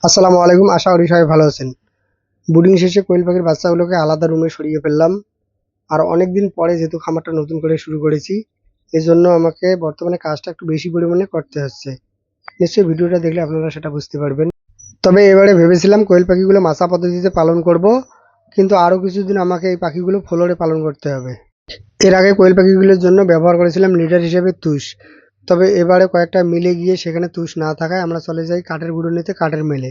আসসালামু আলাইকুম। আশা করি সবাই ভালো আছেন। ব্রুডিং শেষে কোয়েল পাখির বাচ্চাগুলোকে আলাদা রুমে সরিয়ে ফেললাম। আর অনেকদিন পরে যেহেতু খামারটা নতুন করে শুরু করেছি, এজন্য আমাকে বর্তমানে কাজটা একটু বেশি পরিমাণে করতে হচ্ছে। নিশ্চয়ই ভিডিওটা দেখলে আপনারা সেটা বুঝতে পারবেন। তবে এবারে ভেবেছিলাম কোয়েল পাখিগুলো মাচা পদ্ধতিতে পালন করব, কিন্তু আরও কিছুদিন আমাকে এই পাখিগুলো ফ্লোরে পালন করতে হবে। এর আগে কোয়েল পাখিগুলোর জন্য ব্যবহার করেছিলাম লিডার হিসেবে তুষ। তবে এবারে কয়েকটা মিলে গিয়ে সেখানে তুষ না থাকায় আমরা চলে যাই কাঠের গুঁড়ো নিতে কাঠের মেলে।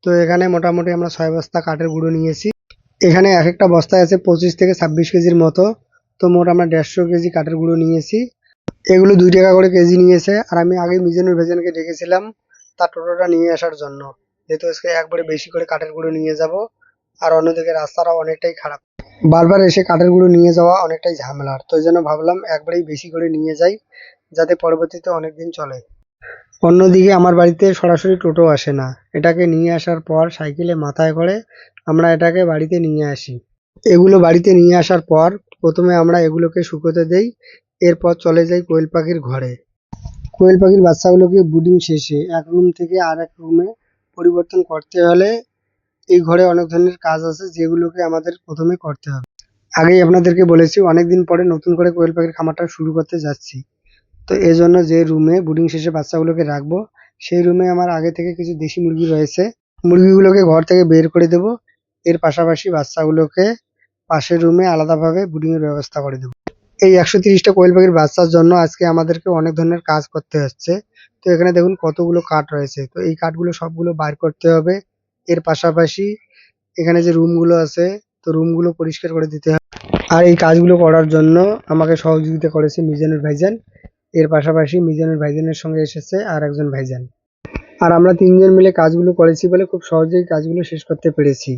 তো এখানে মোটামুটি আমরা 6 বস্তা কাঠের গুঁড়ো নিয়েছি। এখানে এক একটা বস্তায় আছে 25 থেকে 26 কেজির মতো। তো মোট আমরা 150 কেজি কাঠের গুঁড়ো নিয়েছি। এগুলো 2 টাকা করে কেজি নিয়েছে। আর আমি আগে মিজানুর ভাইজানকে ডেকেছিলাম তার টোটোটা নিয়ে আসার জন্য, যেহেতু আজকে একবারে বেশি করে কাঠের গুঁড়ো নিয়ে যাব। আর অন্যদিকে রাস্তাটাও অনেকটাই খারাপ, বারবার এসে কাঠের গুঁড়ো নিয়ে যাওয়া অনেকটাই ঝামেলার। তো এই জন্য ভাবলাম একবারেই বেশি করে নিয়ে যাই, যাতে পরবর্তীতে অনেক দিন চলে। অন্যদিকে আমার বাড়িতে সরাসরি টোটো আসে না। এটাকে নিয়ে আসার পর সাইকেলে মাথায় করে আমরা এটাকে বাড়িতে নিয়ে আসি। এগুলো বাড়িতে নিয়ে আসার পর প্রথমে আমরা এগুলোকে শুকোতে দেই। এরপর চলে যাই কোয়েল পাখির ঘরে। কোয়েল পাখির বাচ্চাগুলোকে ব্রুডিং শেষে এক রুম থেকে আর এক রুমে পরিবর্তন করতে হলে এই ঘরে অনেক ধরনের কাজ আছে, যেগুলোকে আমাদের প্রথমে করতে হবে। আগেই আপনাদেরকে বলেছি অনেকদিন পরে নতুন করে কোয়েল পাখির খামারটা শুরু করতে যাচ্ছি। তো এজন্য যে রুমে ব্রুডিং শেষে বাচ্চাগুলোকে রাখবো, সেই রুমে আমার আগে থেকে কিছু দেশি মুরগি রয়েছে। মুরগিগুলোকে ঘর থেকে বের করে দেব। এর পাশাপাশি বাচ্চাগুলোকে পাশের রুমে আলাদাভাবে ব্রুডিং এর ব্যবস্থা করে দেব। এই 130টা কোয়েল পাখির বাচ্চার জন্য আজকে আমাদেরকে অনেক ধরনের কাজ করতে হচ্ছে। তো এখানে দেখুন কতগুলো কাঠ রয়েছে। তো এই কাঠগুলো সবগুলো বাইর করতে হবে। এর পাশাপাশি এখানে যে রুমগুলো আছে, তো রুমগুলো পরিষ্কার করে দিতে হবে। আর এই কাজগুলো করার জন্য আমাকে সহযোগিতা করেছে মিজানুর ভাইজান। এর পাশাপাশি মিজানুর ভাইজানের সঙ্গে এসেছে আর একজন ভাইজান। আর আমরা তিনজন মিলে কাজগুলো করেছি বলে খুব সহজেই কাজগুলো শেষ করতে পেরেছি।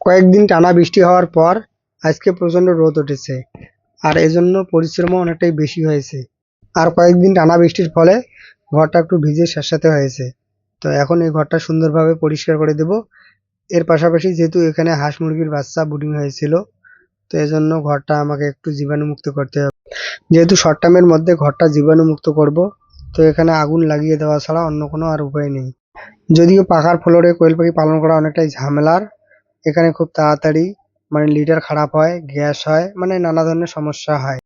কয়েকদিন টানা বৃষ্টি হওয়ার পর আজকে প্রচণ্ড রোদ উঠেছে, আর এজন্য পরিশ্রমও অনেকটাই বেশি হয়েছে। আর কয়েকদিন টানা বৃষ্টির ফলে ঘরটা একটু ভিজে স্যাঁতস্যাঁতে হয়েছে। তো এখন এই ঘরটা সুন্দরভাবে পরিষ্কার করে দেব। এর পাশাপাশি যেহেতু এখানে হাঁস মুরগির বাচ্চা ব্রুডিং হয়েছিল, তো এজন্য ঘরটা আমাকে একটু জীবাণুমুক্ত করতে হবে। যেহেতু শর্ট টার্মের মধ্যে ঘরটা জীবাণুমুক্ত করব, তো এখানে আগুন লাগিয়ে দেওয়া ছাড়া অন্য কোনো আর উপায় নেই। যদিও পাখার ফ্লোরে কোয়েল পাখি পালন করা অনেকটাই ঝামেলার। এখানে খুব তাড়াতাড়ি লিটার খারাপ হয়, গ্যাস হয়, নানা ধরনের সমস্যা হয়।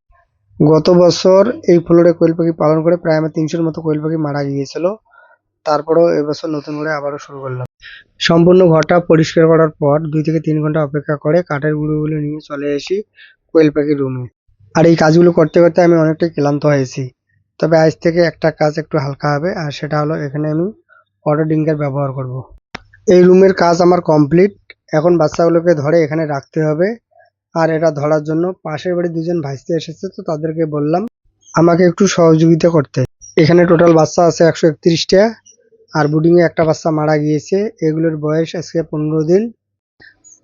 গত বছর এই ফ্লোরে কোয়েল পাখি পালন করে প্রায় আমার 300-র মতো কোয়েল পাখি মারা গিয়েছিল। তারপরেও এবছর নতুন করে আবারও শুরু করলাম। সম্পূর্ণ ঘরটা পরিষ্কার করার পর 2 থেকে 3 ঘন্টা অপেক্ষা করে কাঠের গুঁড়োগুলো নিয়ে চলে আসি কোয়েল পাখির রুমে। আর এই কাজগুলো করতে করতে আমি অনেকটাই ক্লান্ত হয়েছি। তবে আজ থেকে একটা কাজ একটু হালকা হবে, আর সেটা হলো এখানে আমি অটো ডিঙ্কার ব্যবহার করব। এই রুমের কাজ আমার কমপ্লিট। এখন বাচ্চাগুলোকে ধরে এখানে রাখতে হবে। আর এটা ধরার জন্য পাশের বাড়ির 2জন ভাইস্তি এসেছে, তো তাদেরকে বললাম আমাকে একটু সহযোগিতা করতে। এখানে টোটাল বাচ্চা আছে 131টা। আর ব্রুডিংয়ে একটা বাচ্চা মারা গিয়েছে। এগুলোর বয়স আজকে 15 দিন।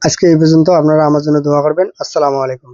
আজকে এই পর্যন্ত। আপনারা আমার জন্য দোয়া করবেন। আসসালামু আলাইকুম।